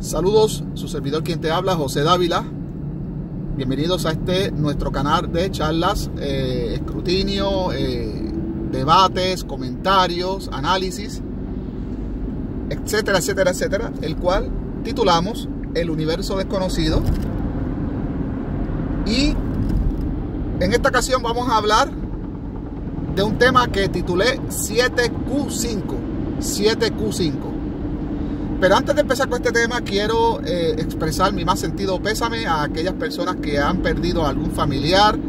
Saludos, su servidor quien te habla, José Dávila. Bienvenidos a nuestro canal de charlas, escrutinio, debates, comentarios, análisis, etcétera, etcétera, etcétera, el cual titulamos El Universo Desconocido. Y en esta ocasión vamos a hablar de un tema que titulé 7Q5. Pero antes de empezar con este tema, quiero expresar mi más sentido pésame a aquellas personas que han perdido a algún familiar,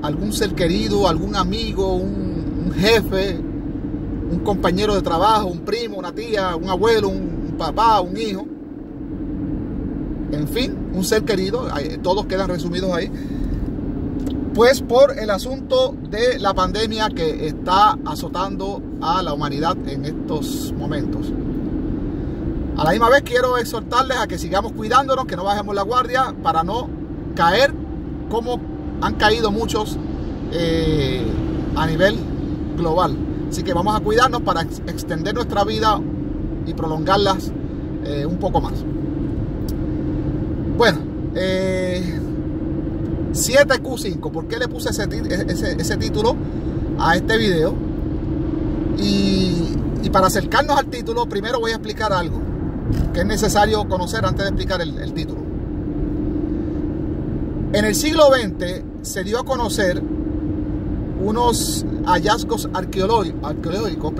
algún ser querido, algún amigo, un jefe, un compañero de trabajo, un primo, una tía, un abuelo, un papá, un hijo. En fin, un ser querido, todos quedan resumidos ahí. Pues por el asunto de la pandemia que está azotando a la humanidad en estos momentos. A la misma vez quiero exhortarles a que sigamos cuidándonos, que no bajemos la guardia para no caer como han caído muchos a nivel global. Así que vamos a cuidarnos para extender nuestra vida y prolongarlas un poco más. Bueno, 7Q5. ¿Por qué le puse ese título a este video? Y para acercarnos al título, primero voy a explicar algo que es necesario conocer antes de explicar el título. En el siglo XX se dio a conocer unos hallazgos arqueológicos,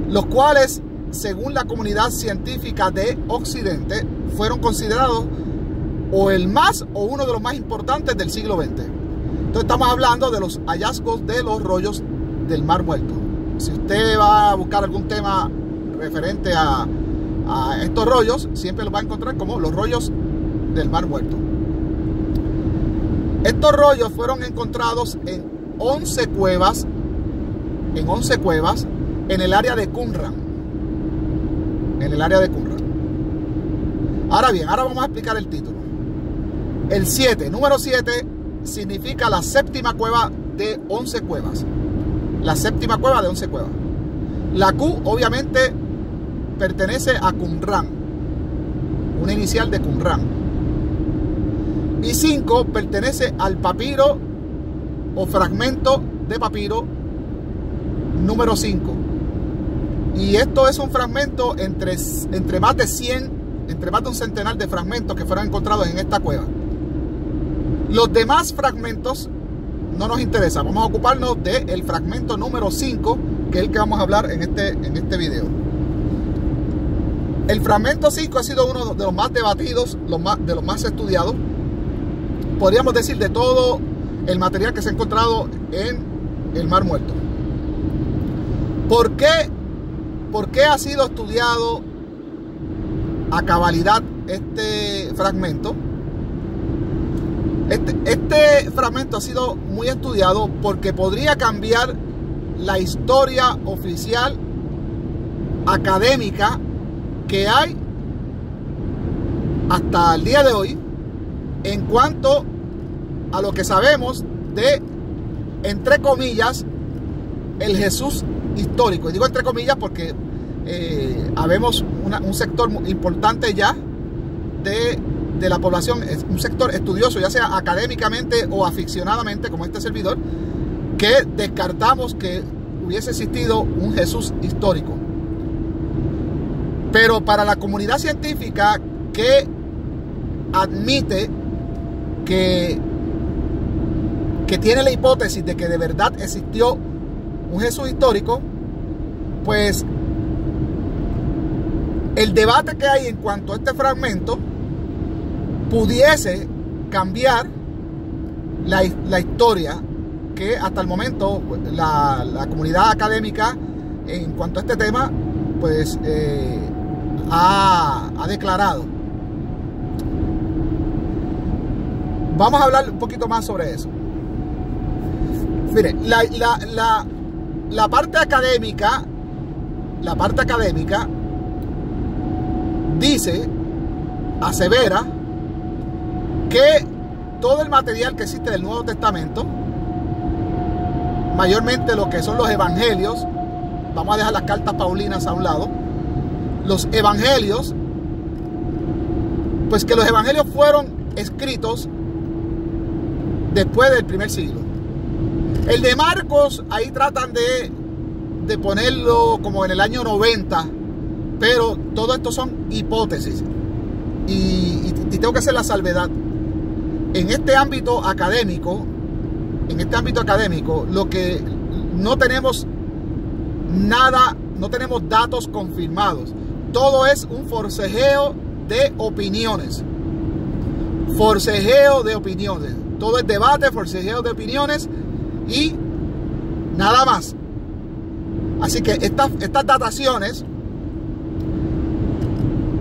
los cuales, según la comunidad científica de Occidente, fueron considerados o el más o uno de los más importantes del siglo XX. Entonces estamos hablando de los hallazgos de los rollos del Mar Muerto. Si usted va a buscar algún tema referente a estos rollos, siempre los va a encontrar como los rollos del Mar Muerto. Estos rollos fueron encontrados en 11 cuevas en el área de Qumran. Ahora bien, ahora vamos a explicar el título. El 7, número 7, significa la séptima cueva de 11 cuevas. La séptima cueva de 11 cuevas. La Q, obviamente, pertenece a Qumran, una inicial de Qumran. Y 5 pertenece al papiro o fragmento de papiro número 5. Y esto es un fragmento entre más de 100, entre más de un centenar de fragmentos que fueron encontrados en esta cueva. Los demás fragmentos no nos interesan. Vamos a ocuparnos del fragmento número 5, que es el que vamos a hablar en este video. El fragmento 5 ha sido uno de los más debatidos, de los más estudiados. Podríamos decir de todo el material que se ha encontrado en el Mar Muerto. ¿Por qué ha sido estudiado a cabalidad este fragmento? Este fragmento ha sido muy estudiado porque podría cambiar la historia oficial académica que hay hasta el día de hoy en cuanto a lo que sabemos de, entre comillas, el Jesús histórico. Y digo entre comillas porque habemos un sector importante ya de la población, un sector estudioso, ya sea académicamente o aficionadamente, como este servidor, que descartamos que hubiese existido un Jesús histórico. Pero para la comunidad científica que admite que tiene la hipótesis de que de verdad existió un Jesús histórico, pues el debate que hay en cuanto a este fragmento pudiese cambiar la historia que hasta el momento la comunidad académica en cuanto a este tema pues ha declarado. Vamos a hablar un poquito más sobre eso. Mire, la parte académica asevera que todo el material que existe del Nuevo Testamento, mayormente lo que son los evangelios, vamos a dejar las cartas paulinas a un lado, los evangelios Pues que los evangelios fueron escritos después del primer siglo. El de Marcos, ahí tratan de ponerlo como en el año 90, pero todo esto son hipótesis. Y tengo que hacer la salvedad. En este ámbito académico, lo que no tenemos nada, no tenemos datos confirmados. Todo es un forcejeo de opiniones. Forcejeo de opiniones. Todo es debate, forcejeo de opiniones y nada más. Así que estas dataciones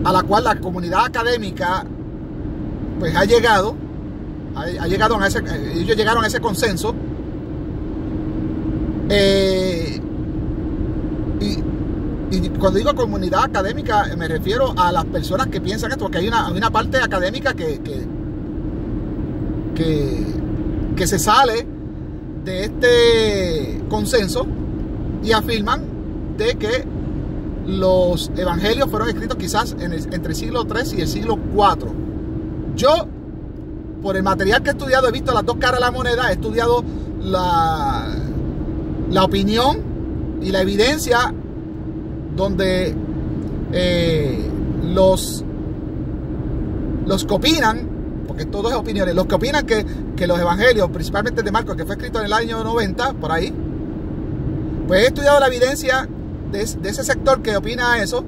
a la cual la comunidad académica pues ha llegado ellos llegaron a ese consenso, y cuando digo comunidad académica me refiero a las personas que piensan esto, porque hay una parte académica que se sale de este consenso y afirman de que los evangelios fueron escritos quizás entre el siglo III y el siglo IV. Yo, por el material que he estudiado, he visto las dos caras de la moneda, he estudiado la opinión y la evidencia donde los que opinan, porque todo es opiniones, los que opinan que los evangelios, principalmente el de Marcos, que fue escrito en el año 90, por ahí, pues he estudiado la evidencia de ese sector que opina eso.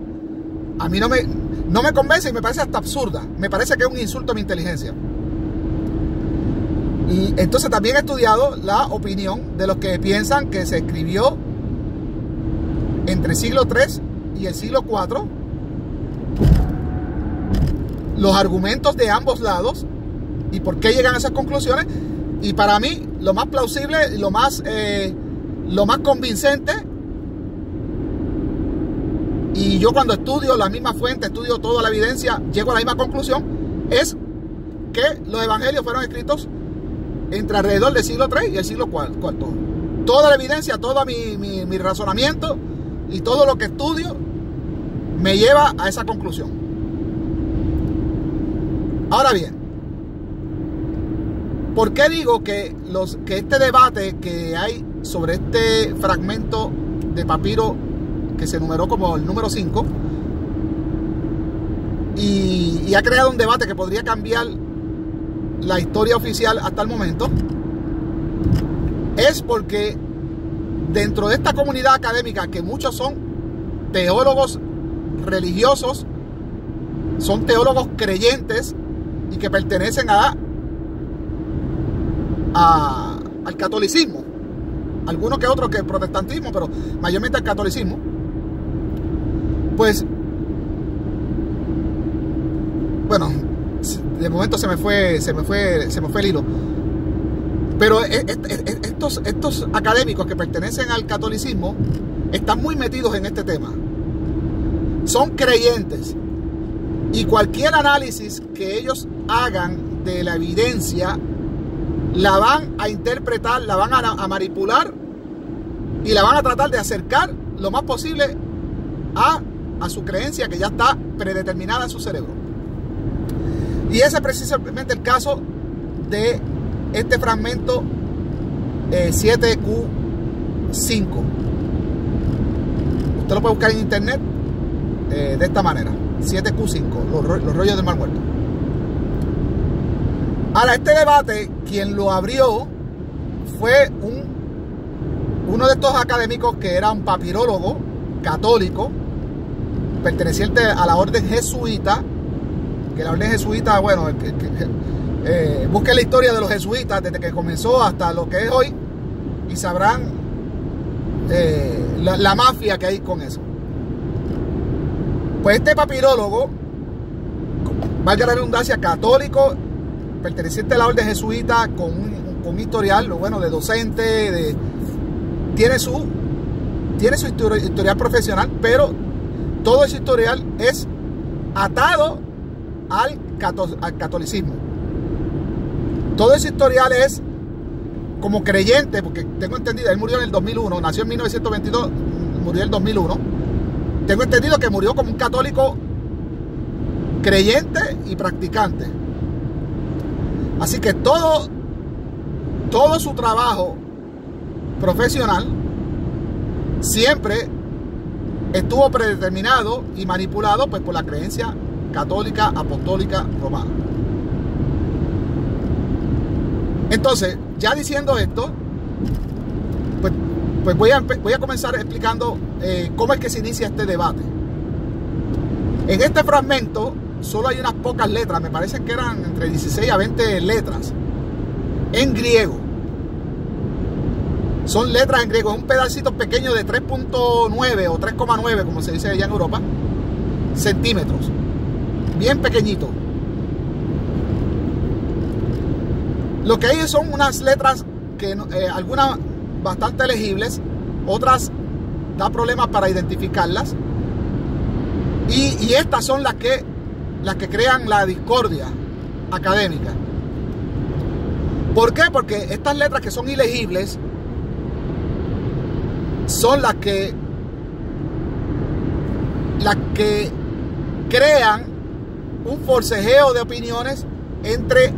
A mí no me convence y me parece hasta absurda. Me parece que es un insulto a mi inteligencia. Y entonces también he estudiado la opinión de los que piensan que se escribió entre el siglo III y el siglo IV, los argumentos de ambos lados y por qué llegan a esas conclusiones. Y para mí lo más plausible, lo más convincente, y yo cuando estudio la misma fuente, estudio toda la evidencia, llego a la misma conclusión, es que los evangelios fueron escritos entre alrededor del siglo III y el siglo IV. Toda la evidencia, todo mi razonamiento y todo lo que estudio me lleva a esa conclusión. Ahora bien, ¿por qué digo que este debate que hay sobre este fragmento de papiro que se numeró como el número 5 y ha creado un debate que podría cambiar la historia oficial hasta el momento? Es porque dentro de esta comunidad académica, que muchos son teólogos religiosos, son teólogos creyentes y que pertenecen al catolicismo, algunos que otros que el protestantismo, pero mayormente al catolicismo, pues bueno, de momento se me fue el hilo. Pero estos académicos que pertenecen al catolicismo están muy metidos en este tema. Son creyentes. Y cualquier análisis que ellos hagan de la evidencia la van a interpretar, la van a manipular y la van a tratar de acercar lo más posible a su creencia que ya está predeterminada en su cerebro. Y ese es precisamente el caso de este fragmento 7Q5. Usted lo puede buscar en internet de esta manera: 7Q5, los rollos del Mar Muerto. Ahora, este debate, quien lo abrió fue uno de estos académicos que era un papirólogo católico perteneciente a la orden jesuita. Que la orden jesuita, bueno, busquen la historia de los jesuitas desde que comenzó hasta lo que es hoy y sabrán la mafia que hay con eso. Pues este papirólogo, valga la redundancia, católico, perteneciente a la orden jesuita, con un historial, bueno, de docente, tiene su historial profesional, pero todo ese historial es atado al catolicismo. Todo ese historial es como creyente, porque tengo entendido, él murió en el 2001, nació en 1922, murió en el 2001. Tengo entendido que murió como un católico creyente y practicante. Así que todo su trabajo profesional siempre estuvo predeterminado y manipulado pues por la creencia católica apostólica romana. Entonces, ya diciendo esto, pues voy a comenzar explicando cómo es que se inicia este debate. En este fragmento solo hay unas pocas letras, me parece que eran entre 16 a 20 letras en griego. Son letras en griego, es un pedacito pequeño de 3.9 o 3,9, como se dice allá en Europa, centímetros, bien pequeñito. Lo que hay son unas letras que algunas bastante legibles, otras da problemas para identificarlas, y estas son las que crean la discordia académica. ¿Por qué? Porque estas letras que son ilegibles son las que crean un forcejeo de opiniones entre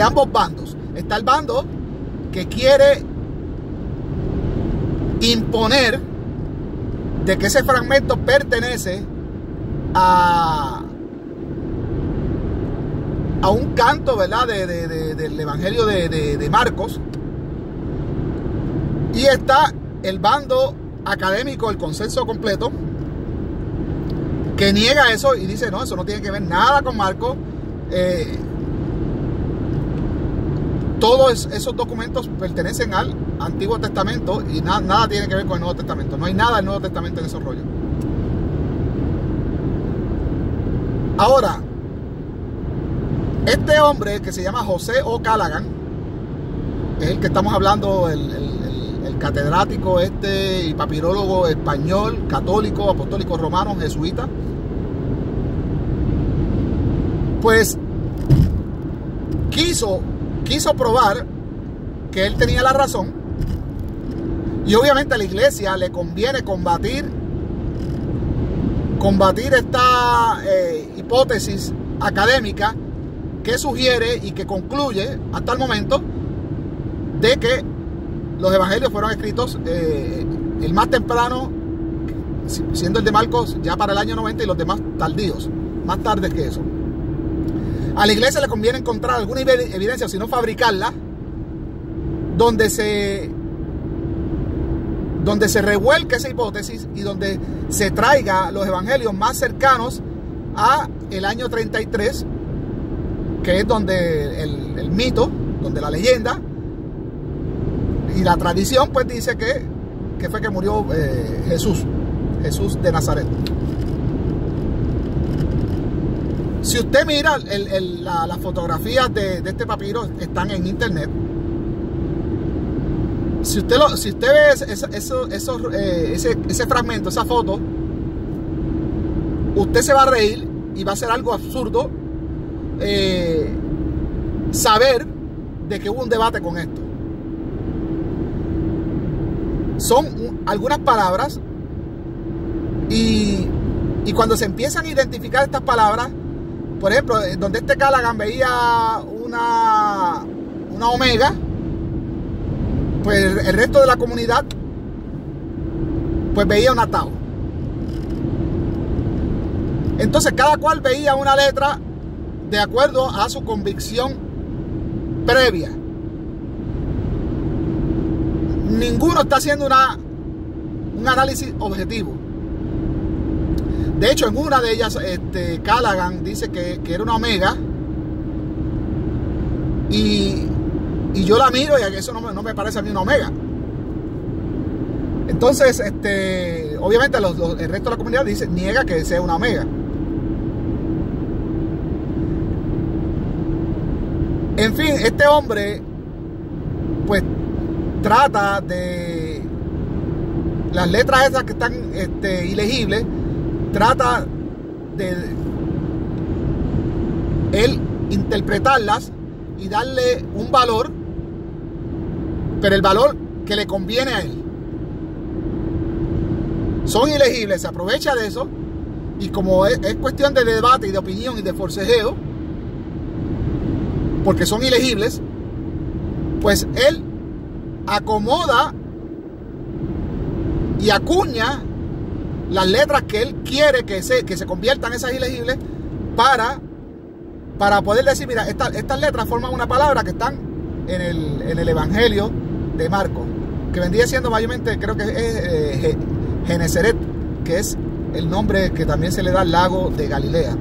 ambos bandos. Está el bando que quiere imponer de que ese fragmento pertenece a un canto, ¿verdad?, del Evangelio de Marcos. Y está el bando académico, el consenso completo, que niega eso y dice, no, eso no tiene que ver nada con Marcos. Todos esos documentos pertenecen al Antiguo Testamento y nada tiene que ver con el Nuevo Testamento. No hay nada del Nuevo Testamento en esos rollos. Ahora, este hombre que se llama José O. Callaghan, es el que estamos hablando, el catedrático y papirólogo español, católico, apostólico romano, jesuita, pues quiso probar que él tenía la razón, y obviamente a la iglesia le conviene combatir esta hipótesis académica que sugiere y que concluye hasta el momento de que los evangelios fueron escritos, el más temprano siendo el de Marcos ya para el año 90 y los demás tardíos, más tarde que eso. A la iglesia le conviene encontrar alguna evidencia, si no fabricarla, donde se revuelque esa hipótesis y donde se traiga los evangelios más cercanos a el año 33, que es donde el mito, donde la leyenda y la tradición pues dice que fue que murió Jesús de Nazaret. Si usted mira las fotografías de este papiro, están en internet. Si usted ve ese fragmento, esa foto, usted se va a reír y va a ser algo absurdo saber de que hubo un debate con esto. Son algunas palabras y cuando se empiezan a identificar estas palabras, por ejemplo, donde este Callaghan veía una omega, pues el resto de la comunidad pues veía una tau. Entonces cada cual veía una letra de acuerdo a su convicción previa. Ninguno está haciendo un análisis objetivo. De hecho, en una de ellas, Callaghan dice que era una omega, y yo la miro y eso no me parece a mí una omega. Entonces, obviamente el resto de la comunidad niega que sea una omega. En fin, este hombre pues trata de las letras esas que están ilegibles, trata de él interpretarlas y darle un valor, pero el valor que le conviene a él. Son ilegibles, se aprovecha de eso y como es cuestión de debate y de opinión y de forcejeo, porque son ilegibles, pues él acomoda y acuña las letras que él quiere que se conviertan esas ilegibles para poder decir, mira, estas letras forman una palabra que están en el Evangelio de Marcos, que vendría siendo mayormente, creo que es Genesaret, que es el nombre que también se le da al lago de Galilea.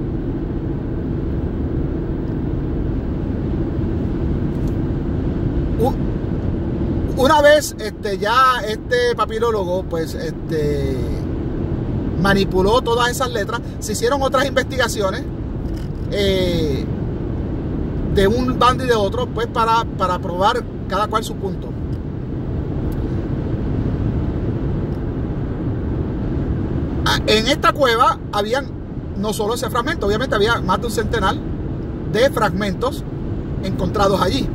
Una vez ya este papirólogo pues manipuló todas esas letras, se hicieron otras investigaciones de un bando y de otro, pues para probar cada cual su punto. En esta cueva habían no solo ese fragmento, obviamente había más de un centenar de fragmentos encontrados allí.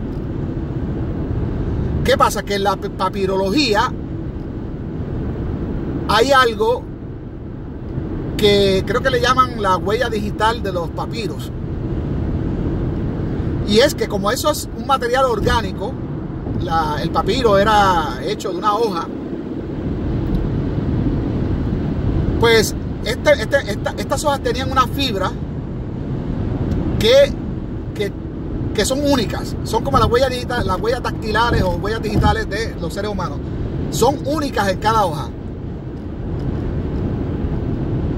¿Qué pasa? Que en la papirología hay algo que creo que le llaman la huella digital de los papiros. Y es que como eso es un material orgánico, el papiro era hecho de una hoja, pues estas hojas tenían una fibra que son únicas, son como las huellas digitales, las huellas dactilares o huellas digitales de los seres humanos, son únicas en cada hoja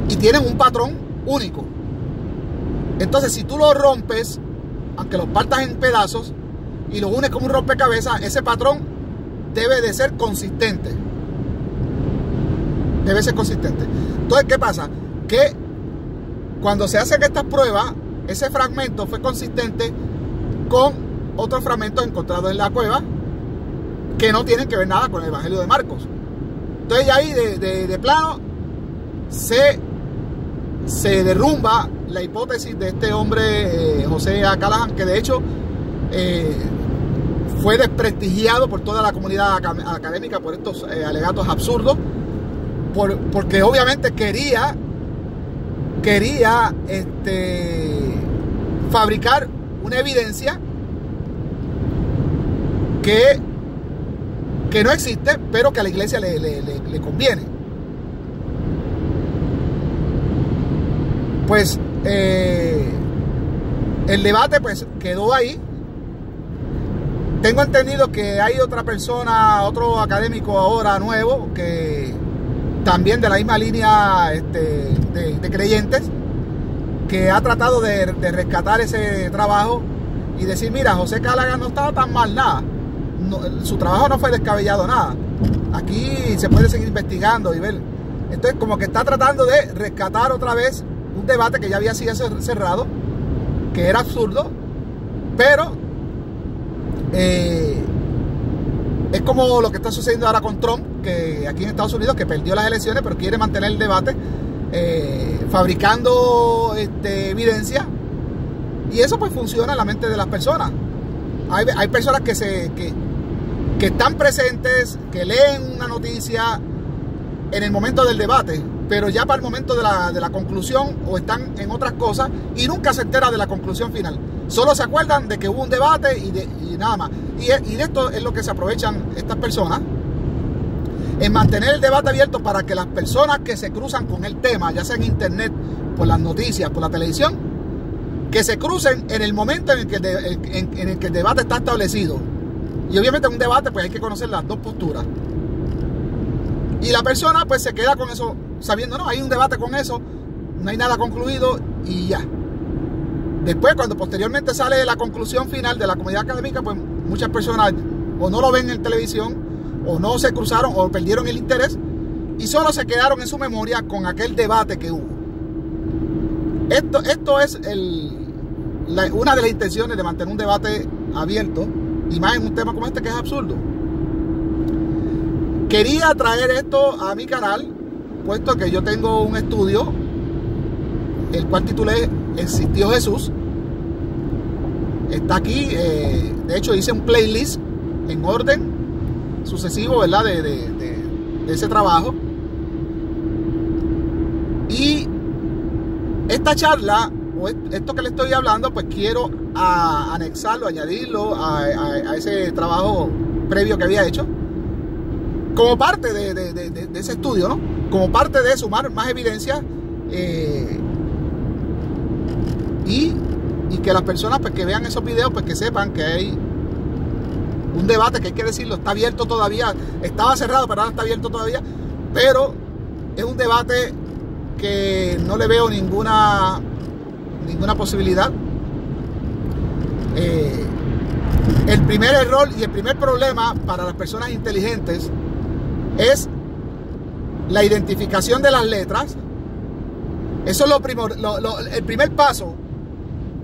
y tienen un patrón único. Entonces, si tú lo rompes, aunque lo partas en pedazos y lo unes como un rompecabezas, ese patrón debe de ser consistente. Debe ser consistente. Entonces, ¿qué pasa? Que cuando se hacen estas pruebas, ese fragmento fue consistente con otros fragmentos encontrados en la cueva que no tienen que ver nada con el Evangelio de Marcos. Entonces ya ahí de plano se derrumba la hipótesis de este hombre José A. Callahan, que de hecho fue desprestigiado por toda la comunidad académica por estos alegatos absurdos, porque obviamente quería fabricar una evidencia que no existe, pero que a la iglesia le conviene. Pues el debate pues quedó ahí. Tengo entendido que hay otra persona, otro académico ahora nuevo, que también de la misma línea de creyentes, que ha tratado de rescatar ese trabajo y decir, mira, José Callahan no estaba tan mal nada, su trabajo no fue descabellado nada, aquí se puede seguir investigando y ver. Entonces como que está tratando de rescatar otra vez un debate que ya había sido cerrado, que era absurdo, pero es como lo que está sucediendo ahora con Trump, que aquí en Estados Unidos, que perdió las elecciones, pero quiere mantener el debate, fabricando evidencia, y eso pues funciona en la mente de las personas. Hay personas que están presentes, que leen una noticia en el momento del debate, pero ya para el momento de la conclusión o están en otras cosas y nunca se entera de la conclusión final. Solo se acuerdan de que hubo un debate y nada más. Y de esto es lo que se aprovechan estas personas, en mantener el debate abierto para que las personas que se cruzan con el tema, ya sea en internet, por las noticias, por la televisión, que se crucen en el momento en el que el debate está establecido. Y obviamente en un debate pues hay que conocer las dos posturas. Y la persona pues se queda con eso, sabiendo, no, hay un debate con eso, no hay nada concluido y ya. Después, cuando posteriormente sale la conclusión final de la comunidad académica, pues muchas personas o no lo ven en televisión, o no se cruzaron, o perdieron el interés, y solo se quedaron en su memoria con aquel debate que hubo. Esto es una de las intenciones de mantener un debate abierto, y más en un tema como este que es absurdo. Quería traer esto a mi canal, puesto que yo tengo un estudio, el cual titulé ¿Existió Jesús? Está aquí, de hecho hice un playlist en orden sucesivo, ¿verdad? De ese trabajo. Y esta charla, o esto que le estoy hablando, pues quiero anexarlo, añadirlo a ese trabajo previo que había hecho, como parte de ese estudio, ¿no? Como parte de sumar más evidencia y que las personas pues, que vean esos videos, pues que sepan que hay un debate que hay que decirlo, está abierto todavía, estaba cerrado, pero ahora está abierto todavía, pero es un debate que no le veo ninguna posibilidad. El primer error y el primer problema para las personas inteligentes es la identificación de las letras. Eso es el primer paso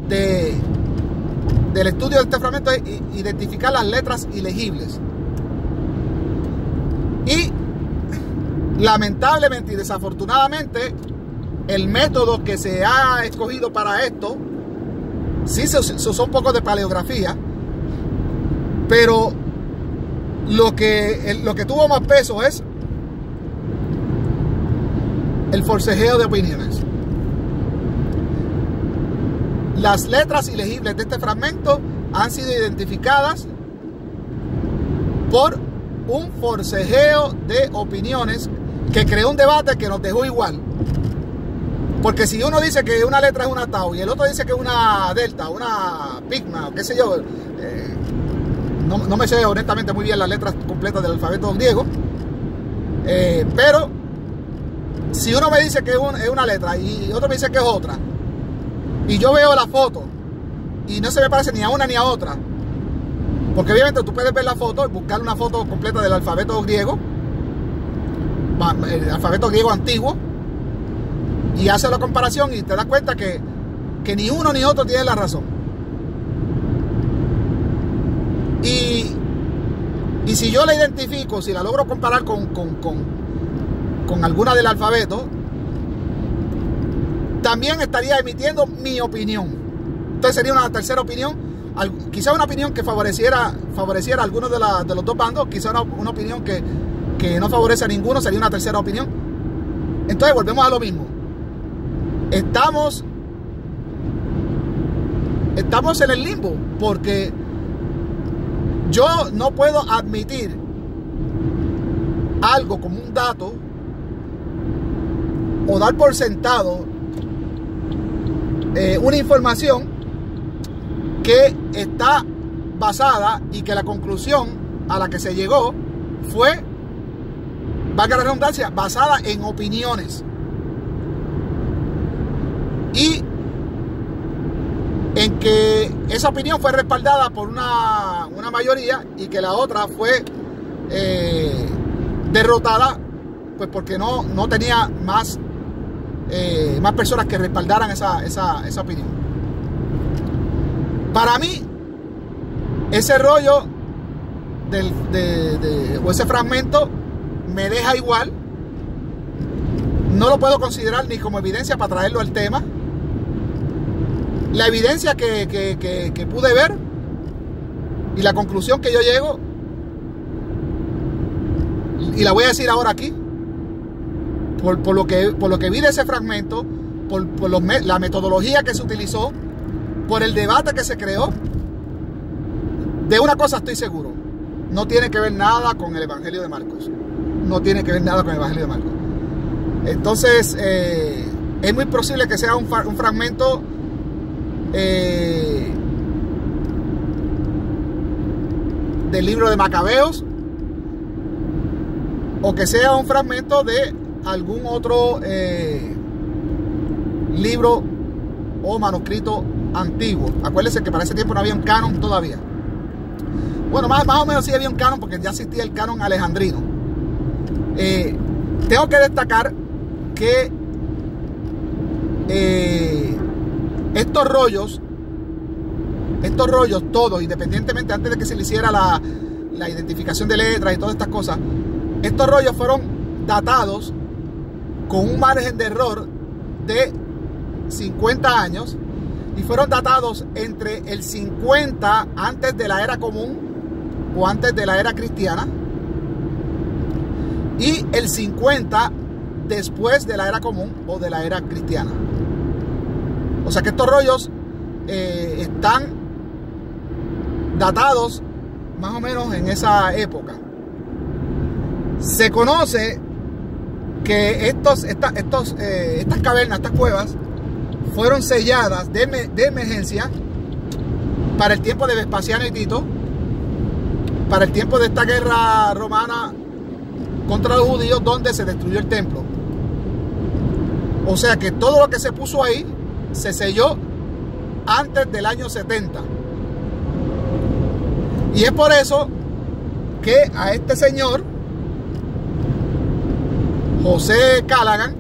del estudio de este fragmento, es identificar las letras ilegibles. Y lamentablemente y desafortunadamente, el método que se ha escogido para esto, sí se usó un poco de paleografía, pero lo que tuvo más peso es el forcejeo de opiniones. Las letras ilegibles de este fragmento han sido identificadas por un forcejeo de opiniones que creó un debate que nos dejó igual. Porque si uno dice que una letra es una tau y el otro dice que es una delta, una pigma, o qué sé yo, no me sé honestamente muy bien las letras completas del alfabeto griego, pero si uno me dice que es una letra y otro me dice que es otra, y yo veo la foto y no se me parece ni a una ni a otra, porque obviamente tú puedes ver la foto y buscar una foto completa del alfabeto griego, el alfabeto griego antiguo, y haces la comparación y te das cuenta que ni uno ni otro tiene la razón. Y si yo la identifico, si la logro comparar con alguna del alfabeto, también estaría emitiendo mi opinión. Entonces sería una tercera opinión, quizá una opinión que favoreciera a algunos de los dos bandos, quizá una opinión que no favorece a ninguno, sería una tercera opinión. Entonces volvemos a lo mismo. Estamos en el limbo, porque yo no puedo admitir algo como un dato o dar por sentado una información que está basada y que la conclusión a la que se llegó fue, valga la redundancia, basada en opiniones. Y en que esa opinión fue respaldada por una mayoría y que la otra fue derrotada, pues porque no tenía más personas que respaldaran esa opinión. Para mí, ese rollo o ese fragmento me deja igual. No lo puedo considerar ni como evidencia para traerlo al tema. La evidencia que pude ver y la conclusión que yo llego, y la voy a decir ahora aquí, por lo que vi de ese fragmento, por la metodología que se utilizó, por el debate que se creó, de una cosa estoy seguro: no tiene que ver nada con el Evangelio de Marcos. No tiene que ver nada con el Evangelio de Marcos. Entonces, es muy posible que sea un fragmento del libro de Macabeos, o que sea un fragmento de algún otro libro o manuscrito antiguo. Acuérdense que para ese tiempo no había un canon todavía. Bueno, más o menos sí había un canon, porque ya existía el canon alejandrino. Tengo que destacar que estos rollos todos, independientemente, antes de que se le hiciera la identificación de letras y todas estas cosas, estos rollos fueron datados con un margen de error de 50 años, y fueron datados entre el 50 antes de la era común o antes de la era cristiana y el 50 después de la era común o de la era cristiana. O sea que estos rollos están datados más o menos en esa época. Se conoce que estas cavernas, estas cuevas, fueron selladas de emergencia para el tiempo de Vespasiano y Tito, para el tiempo de esta guerra romana contra los judíos, donde se destruyó el templo. O sea que todo lo que se puso ahí se selló antes del año 70. Y es por eso que a este señor, José Callaghan,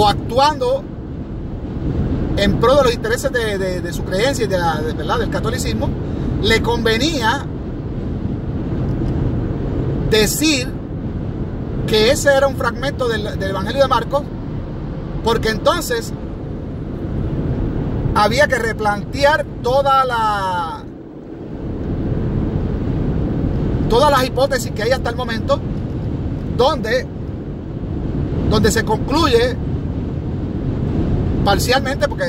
actuando en pro de los intereses de su creencia y del catolicismo, le convenía decir que ese era un fragmento del Evangelio de Marcos, porque entonces había que replantear todas las hipótesis que hay hasta el momento, donde se concluye parcialmente, porque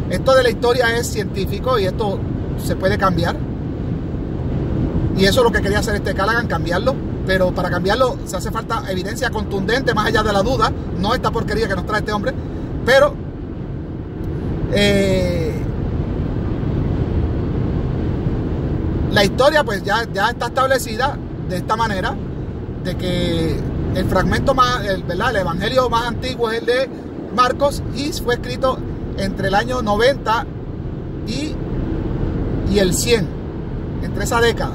esto de la historia es científico y esto se puede cambiar, y eso es lo que quería hacer este Callaghan, cambiarlo. Pero para cambiarlo se hace falta evidencia contundente, más allá de la duda, no esta porquería que nos trae este hombre. Pero la historia pues ya está establecida de esta manera, de que el fragmento el evangelio más antiguo es el de Marcos, y fue escrito entre el año 90 y el 100, entre esa década.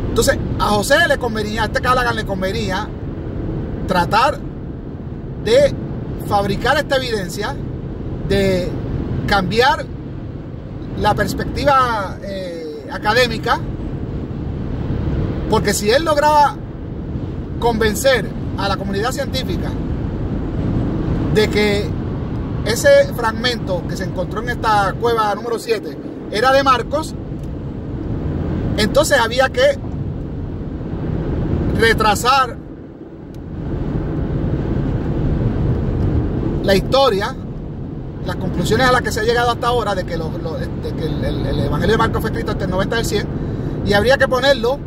Entonces a José le convenía, a este Callaghan le convenía tratar de fabricar esta evidencia, de cambiar la perspectiva académica, porque si él lograba convencer a la comunidad científica de que ese fragmento que se encontró en esta cueva número 7 era de Marcos, entonces había que retrasar la historia, las conclusiones a las que se ha llegado hasta ahora de que, el Evangelio de Marcos fue escrito entre el 90 y el 100, y habría que ponerlo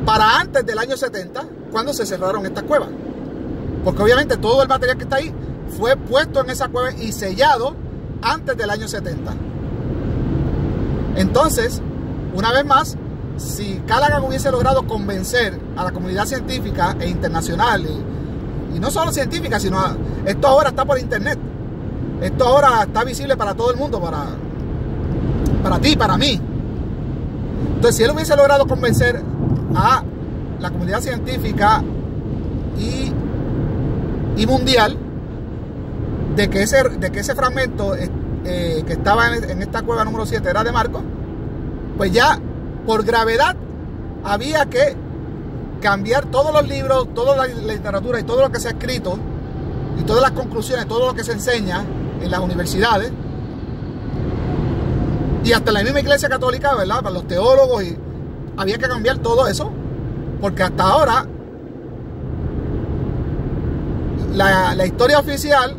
para antes del año 70, cuando se cerraron estas cuevas, porque obviamente todo el material que está ahí fue puesto en esa cueva y sellado antes del año 70. Entonces, una vez más, si Callaghan hubiese logrado convencer a la comunidad científica e internacional, y no solo científica, sino esto ahora está por internet, esto ahora está visible para todo el mundo, para ti, para mí. Entonces, si él hubiese logrado convencer a la comunidad científica y mundial de que ese fragmento que estaba en esta cueva número 7 era de Marcos, pues ya por gravedad había que cambiar todos los libros, toda la literatura y todo lo que se ha escrito, y todas las conclusiones, todo lo que se enseña en las universidades, y hasta la misma Iglesia Católica, ¿verdad? Para los teólogos, y había que cambiar todo eso, porque hasta ahora la historia oficial,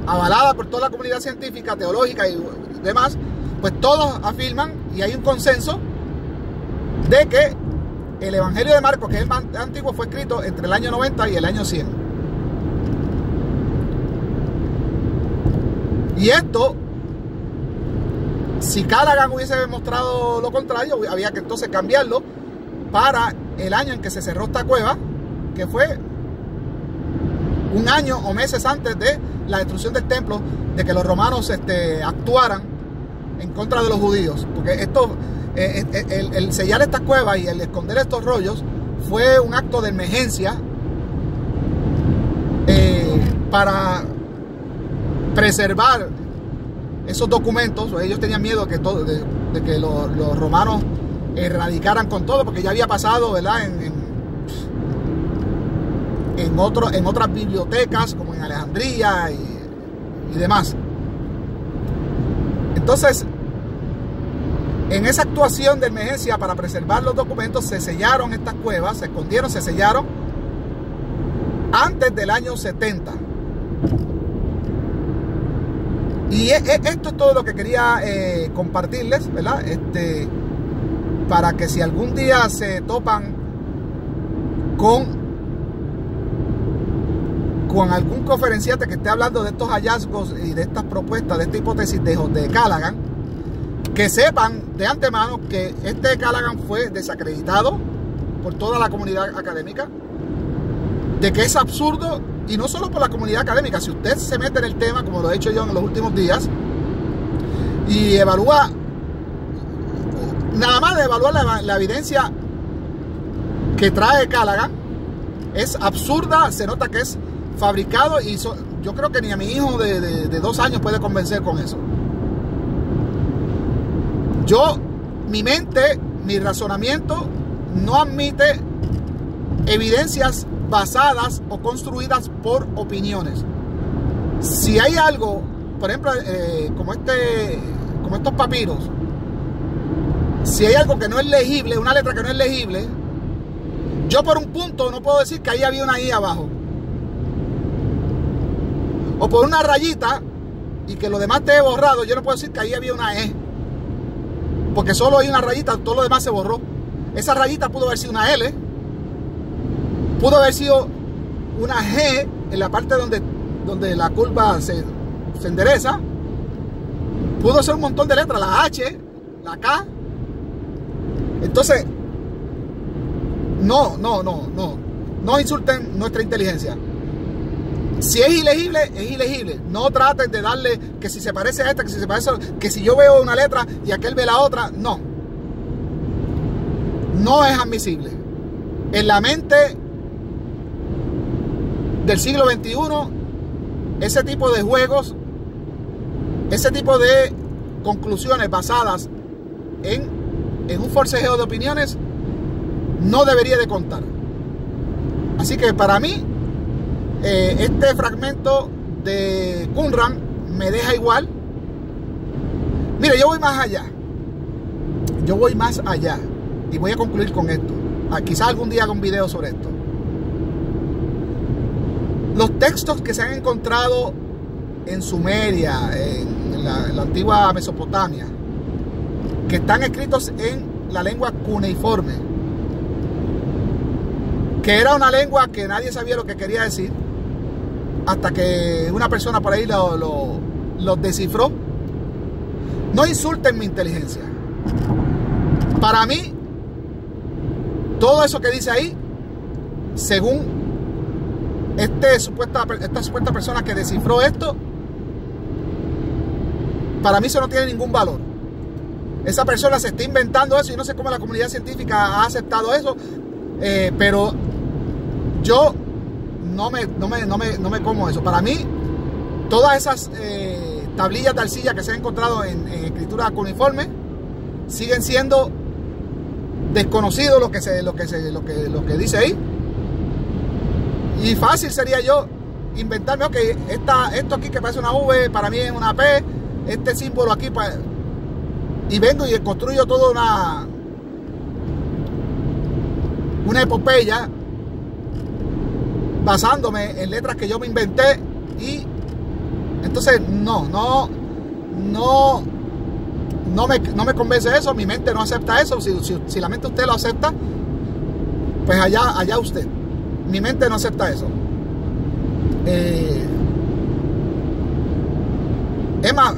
avalada por toda la comunidad científica, teológica y demás, pues todos afirman, y hay un consenso, de que el Evangelio de Marcos, que es el más antiguo, fue escrito entre el año 90 y el año 100. Y esto, si Callaghan hubiese mostrado lo contrario, había que entonces cambiarlo para el año en que se cerró esta cueva, que fue un año o meses antes de la destrucción del templo, de que los romanos actuaran en contra de los judíos. Porque esto, el sellar estas cuevas y el esconder estos rollos fue un acto de emergencia para preservar esos documentos. Ellos tenían miedo de que los romanos erradicaran con todo, porque ya había pasado, ¿verdad?, en otras bibliotecas, como en Alejandría y demás. Entonces, En esa actuación de emergencia para preservar los documentos se sellaron estas cuevas, se escondieron, se sellaron antes del año 70. Y esto es todo lo que quería compartirles, ¿verdad? Para que si algún día se topan con algún conferenciante que esté hablando de estos hallazgos y de estas propuestas, de esta hipótesis de Callaghan, que sepan de antemano que este Callaghan fue desacreditado por toda la comunidad académica, de que es absurdo, y no solo por la comunidad académica. Si usted se mete en el tema, como lo he hecho yo en los últimos días, y evalúa, nada más de evaluar la evidencia que trae Callaghan, es absurda, se nota que es fabricado, y yo creo que ni a mi hijo de 2 años puede convencer con eso. Mi mente, mi razonamiento no admite evidencias basadas o construidas por opiniones. Si hay algo, por ejemplo, como estos papiros, si hay algo que no es legible, una letra que no es legible, yo por un punto no puedo decir que ahí había una I abajo, o por una rayita y que lo demás esté borrado, yo no puedo decir que ahí había una E, porque solo hay una rayita, todo lo demás se borró. Esa rayita pudo haber sido una L, pudo haber sido una G en la parte donde la curva se endereza, pudo ser un montón de letras, la H, la K. Entonces, no insulten nuestra inteligencia. Si es ilegible, es ilegible. No traten de darle que si se parece a esta, que si se parece a, que si yo veo una letra y aquel ve la otra. No. No es admisible. En la mente del siglo XXI, ese tipo de juegos, ese tipo de conclusiones basadas en un forcejeo de opiniones no debería de contar. Así que para mí, este fragmento de Qumran me deja igual. Mire, yo voy más allá. Yo voy más allá. Y voy a concluir con esto. Quizás algún día haga un video sobre esto. Los textos que se han encontrado en Sumeria, en la antigua Mesopotamia, que están escritos en la lengua cuneiforme, que era una lengua que nadie sabía lo que quería decir, hasta que una persona por ahí lo descifró. No insulten mi inteligencia. Para mí, todo eso que dice ahí, según esta supuesta persona que descifró esto, para mí eso no tiene ningún valor. Esa persona se está inventando eso y no sé cómo la comunidad científica ha aceptado eso, pero yo no me como eso. Para mí, todas esas tablillas de arcilla que se han encontrado en escritura cuneiforme siguen siendo desconocidos lo que dice ahí. Y fácil sería yo inventarme, ok, esto aquí que parece una V, para mí es una P, este símbolo aquí, y vengo y construyo toda una epopeya basándome en letras que yo me inventé. Y entonces no me convence eso. Mi mente no acepta eso. Si la mente usted lo acepta, pues allá usted. Mi mente no acepta eso. Es más,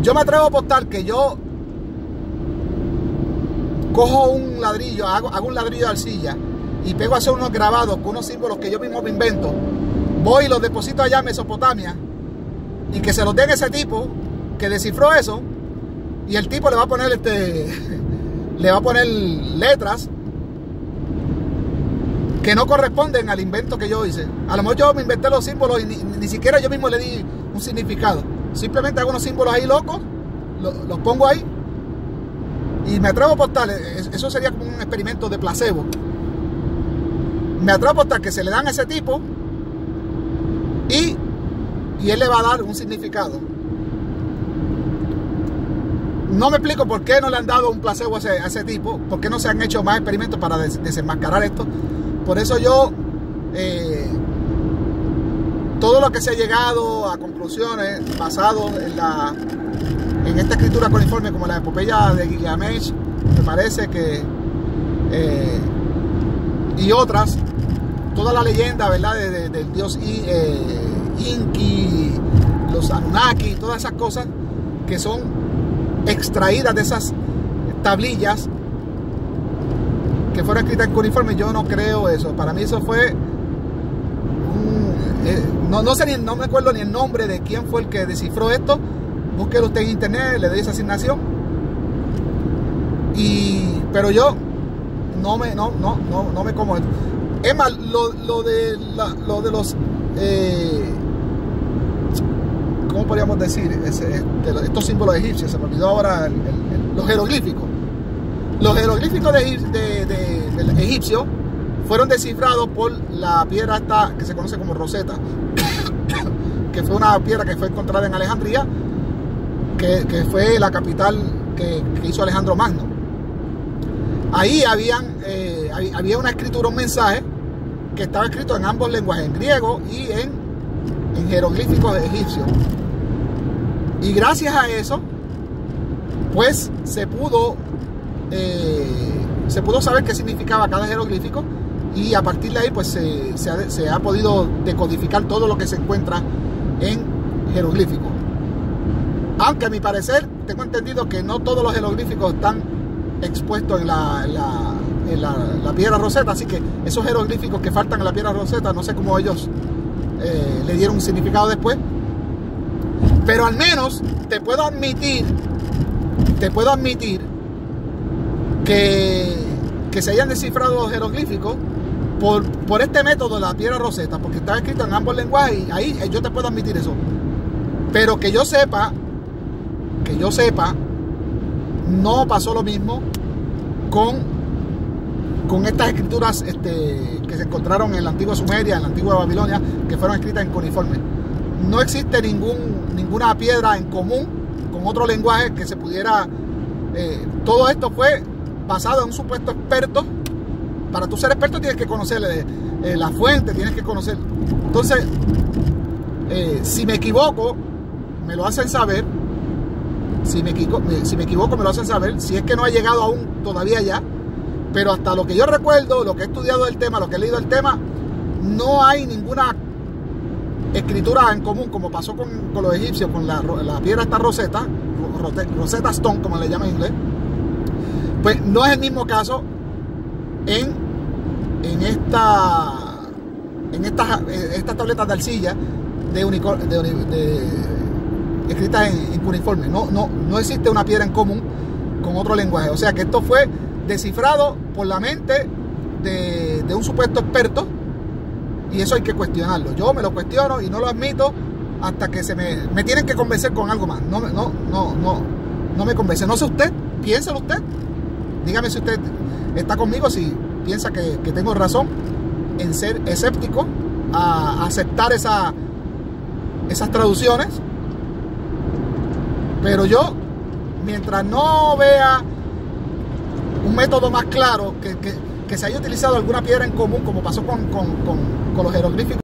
yo me atrevo a apostar que yo cojo un ladrillo, hago un ladrillo de arcilla y pego a hacer unos grabados con unos símbolos que yo mismo me invento. Voy y los deposito allá en Mesopotamia y que se los den a ese tipo que descifró eso, y el tipo le va a poner letras que no corresponden al invento que yo hice. A lo mejor yo me inventé los símbolos y ni siquiera yo mismo le di un significado. Simplemente hago unos símbolos ahí locos, los pongo ahí y me atrevo a apostar. Eso sería como un experimento de placebo. Me atrevo a apostar que se le dan a ese tipo y él le va a dar un significado. No me explico por qué no le han dado un placebo a ese tipo, por qué no se han hecho más experimentos para desenmascarar esto. Por eso yo, todo lo que se ha llegado a conclusiones basado en esta escritura cuneiforme, como la epopeya de Gilgamesh, me parece que, y otras, toda la leyenda, ¿verdad?, del dios Inki, los Anunnaki, todas esas cosas que son extraídas de esas tablillas que fueron escritas en cuneiforme, yo no creo eso. Para mí eso fue no me acuerdo ni el nombre de quién fue el que descifró esto. Búsquelo usted en internet, le doy esa asignación. Pero yo no me como esto. Es más, lo de los ¿cómo podríamos decir? Estos símbolos egipcios, se me olvidó ahora los jeroglíficos. Los jeroglíficos del egipcio fueron descifrados por la piedra esta que se conoce como Rosetta, que fue una piedra que fue encontrada en Alejandría, que fue la capital que hizo Alejandro Magno. Ahí había una escritura, un mensaje que estaba escrito en ambos lenguajes, en griego y en jeroglíficos egipcios. Y gracias a eso, pues se pudo saber qué significaba cada jeroglífico, y a partir de ahí pues se ha podido decodificar todo lo que se encuentra en jeroglíficos. Aunque a mi parecer tengo entendido que no todos los jeroglíficos están expuestos en la piedra Rosetta, así que esos jeroglíficos que faltan en la piedra Rosetta, no sé cómo ellos le dieron un significado después, pero al menos te puedo admitir que se hayan descifrado los jeroglíficos por este método de la piedra Rosetta, porque estaba escrito en ambos lenguajes, y ahí yo te puedo admitir eso. Pero que yo sepa, no pasó lo mismo con estas escrituras que se encontraron en la antigua Sumeria, en la antigua Babilonia, que fueron escritas en cuneiforme. No existe ninguna piedra en común con otro lenguaje que se pudiera... todo esto fue basado en un supuesto experto. Para tú ser experto tienes que conocer la fuente, tienes que conocer. Entonces, si me equivoco, me lo hacen saber. Si me equivoco, me lo hacen saber. Si es que no ha llegado aún todavía ya. Pero hasta lo que yo recuerdo, lo que he estudiado del tema, lo que he leído del tema, no hay ninguna escritura en común, como pasó con los egipcios, con la piedra esta Rosetta Stone, como le llaman en inglés. Pues no es el mismo caso en estas tabletas de arcilla escritas en cuneiforme. No existe una piedra en común con otro lenguaje. O sea que esto fue descifrado por la mente de un supuesto experto, y eso hay que cuestionarlo. Yo me lo cuestiono y no lo admito hasta que me tienen que convencer con algo más. No me convence. No sé usted, piénselo usted. Dígame si usted está conmigo, si piensa que tengo razón en ser escéptico a aceptar esas traducciones. Pero yo, mientras no vea un método más claro, que se haya utilizado alguna piedra en común, como pasó con los jeroglíficos